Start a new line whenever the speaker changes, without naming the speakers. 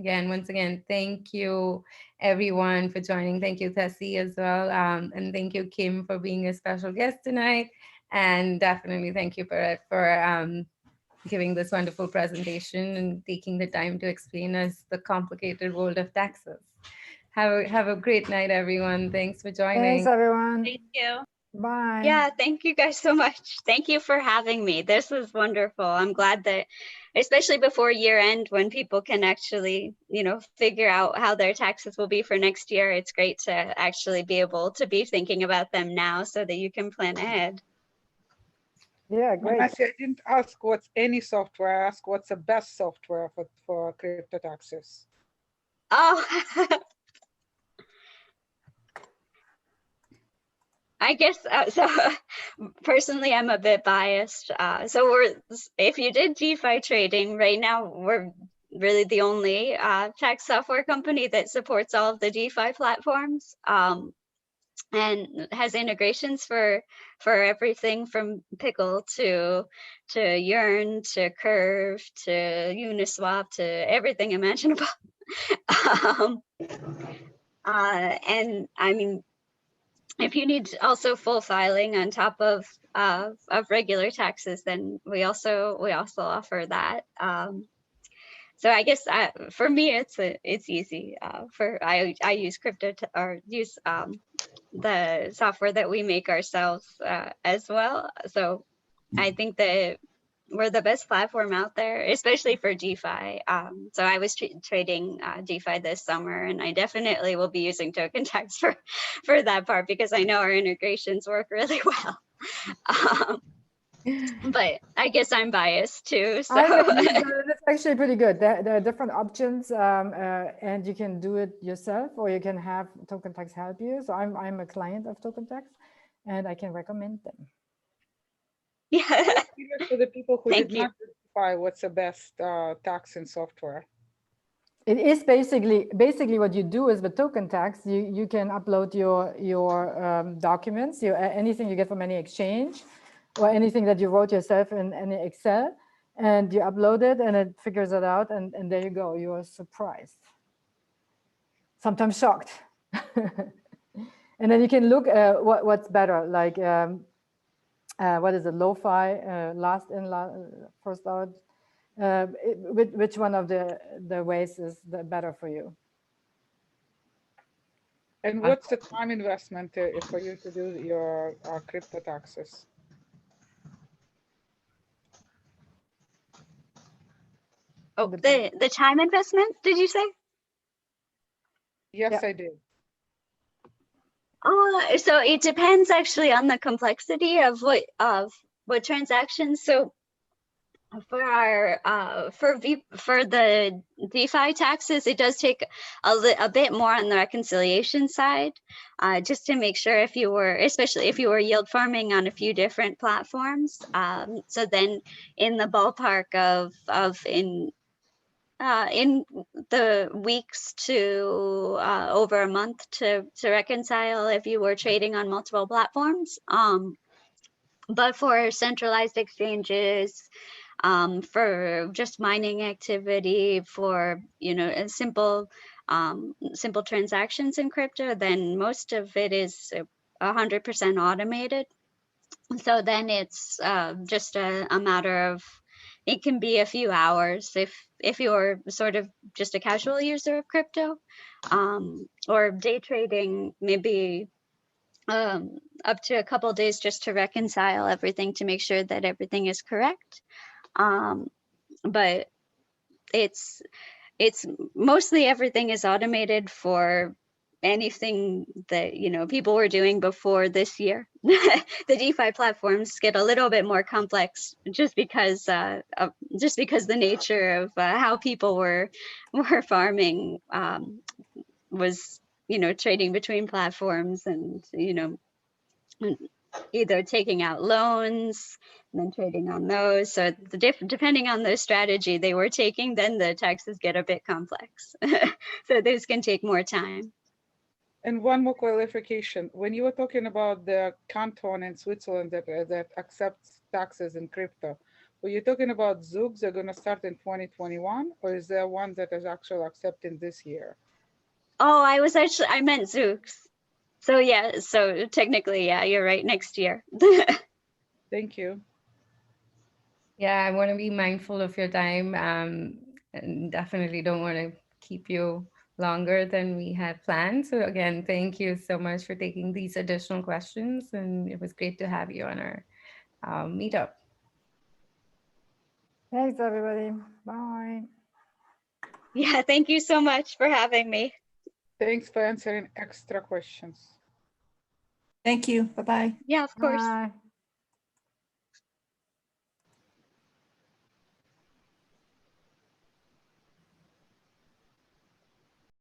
again, once again, thank you everyone for joining. Thank you, Tessie, as well. And thank you, Kim, for being a special guest tonight. And definitely thank you for giving this wonderful presentation and taking the time to explain us the complicated world of taxes. Have a great night, everyone. Thanks for
Thanks,
joining.
everyone.
Thank you.
Bye.
Yeah, thank you guys so much. Thank you for having me. This was wonderful. I'm glad that, especially before year end, when people can actually, figure out how their taxes will be for next year, it's great to actually be able to be thinking about them now so that you can plan ahead.
Yeah, great.
Manasi, I didn't ask what's any software. I asked what's the best software for crypto taxes.
Oh, I guess so. Personally, I'm a bit biased. If you did DeFi trading right now, we're really the only tax software company that supports all of the DeFi platforms, and has integrations for everything from Pickle to Yearn to Curve to Uniswap to everything imaginable. And I mean, if you need also full filing on top of regular taxes, then we also offer that. So I guess for me, it's easy. I use use the software that we make ourselves as well. So I think that we're the best platform out there, especially for DeFi. So I was trading DeFi this summer, and I definitely will be using TokenTax for that part because I know our integrations work really well. But I guess I'm biased too. So
That's actually pretty good. There are different options, and you can do it yourself, or you can have TokenTax help you. So I'm a client of TokenTax, and I can recommend them.
Yeah.
For the people who
Thank
did
you.
not identify what's the best taxing software.
It is basically what you do is with TokenTax, you can upload your documents, anything you get from any exchange, or anything that you wrote yourself in any Excel, and you upload it, and it figures it out, and there you go. You are surprised, sometimes shocked, and then you can look what's better, like what is it, lo-fi, last in, first out. Which one of the ways is the better for you?
And what's the time investment for you to do your crypto taxes?
Oh, the time investment, did you say?
Yes,
Yeah.
I did.
Oh, so it depends actually on the complexity of what transactions. So for our for the DeFi taxes, it does take a bit more on the reconciliation side, just to make sure especially if you were yield farming on a few different platforms. So then in the ballpark of in the weeks to over a month to reconcile if you were trading on multiple platforms. But for centralized exchanges, for just mining activity, for simple transactions in crypto, then most of it is 100% automated. So then it's just a matter of, it can be a few hours if you're sort of just a casual user of crypto, or day trading, maybe up to a couple of days just to reconcile everything to make sure that everything is correct. But it's mostly everything is automated for anything that people were doing before this year. The DeFi platforms get a little bit more complex just because the nature of how people were farming was trading between platforms, and either taking out loans and then trading on those. So depending on the strategy they were taking, then the taxes get a bit complex. So those can take more time.
And one more clarification: when you were talking about the canton in Switzerland that accepts taxes in crypto, Are you talking about Zoogs are going to start in 2021, or is there one that is actually accepting this year?
Oh, I meant Zooks. So yeah, so technically, yeah, you're right, next year.
Thank you.
Yeah, I want to be mindful of your time, and definitely don't want to keep you longer than we had planned. So again, thank you so much for taking these additional questions, and it was great to have you on our meetup.
Thanks, everybody. Bye.
Yeah, thank you so much for having me.
Thanks for answering extra questions.
Thank you. Bye-bye.
Yeah, of course.
Bye.